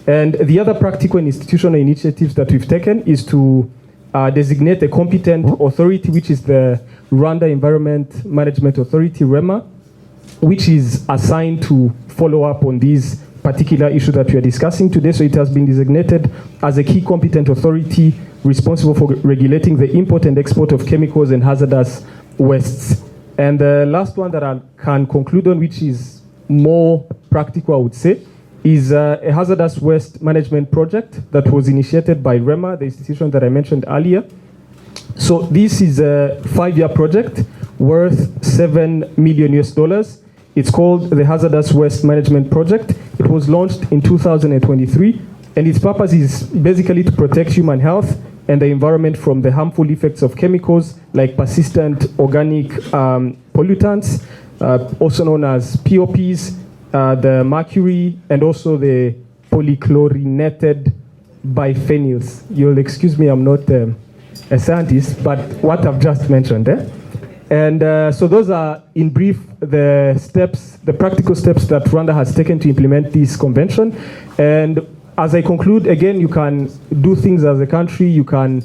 And the other practical and institutional initiatives that we've taken is to designate a competent authority, which is the Rwanda Environment Management Authority, REMA, which is assigned to follow up on these particular issues that we are discussing today. So it has been designated as a key competent authority responsible for regulating the import and export of chemicals and hazardous wastes. And the last one that I can conclude on, which is more practical, I would say, is a hazardous waste management project that was initiated by REMA, the institution that I mentioned earlier. So this is a 5-year project worth $7 million US. It's called the Hazardous Waste Management Project. It was launched in 2023, and its purpose is basically to protect human health and the environment from the harmful effects of chemicals like persistent organic pollutants, also known as POPs, the mercury, and also the polychlorinated biphenyls. You'll excuse me, I'm not a scientist, but what I've just mentioned. And so those are, in brief, the steps, the practical steps that Rwanda has taken to implement this convention. And as I conclude, again, you can do things as a country, you can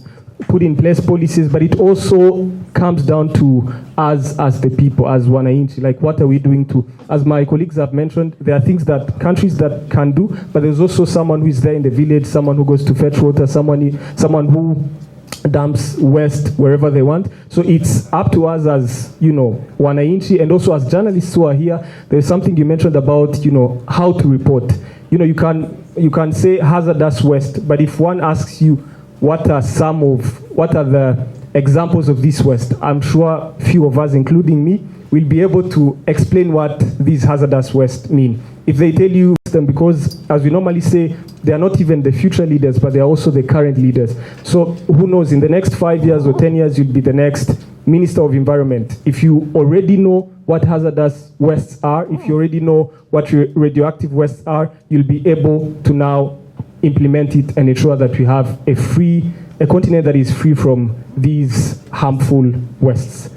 put in place policies, but it also comes down to us as the people, as wananchi, like what are we doing to, as my colleagues have mentioned, there are things that countries that can do, but there's also someone who is there in the village, someone who goes to fetch water, someone who dumps waste wherever they want. So it's up to us as, wananchi, and also as journalists who are here. There's something you mentioned about, how to report. You can say hazardous waste, but if one asks you what are the examples of this waste, I'm sure few of us, including me, will be able to explain what these hazardous waste mean. If they tell you them, because as we normally say, they are not even the future leaders, but they are also the current leaders. So who knows, in the next 5 years or 10 years, you'll be the next Minister of Environment. If you already know what hazardous wastes are, if you already know what radioactive wastes are, you'll be able to now implement it and ensure that we have a continent that is free from these harmful wastes.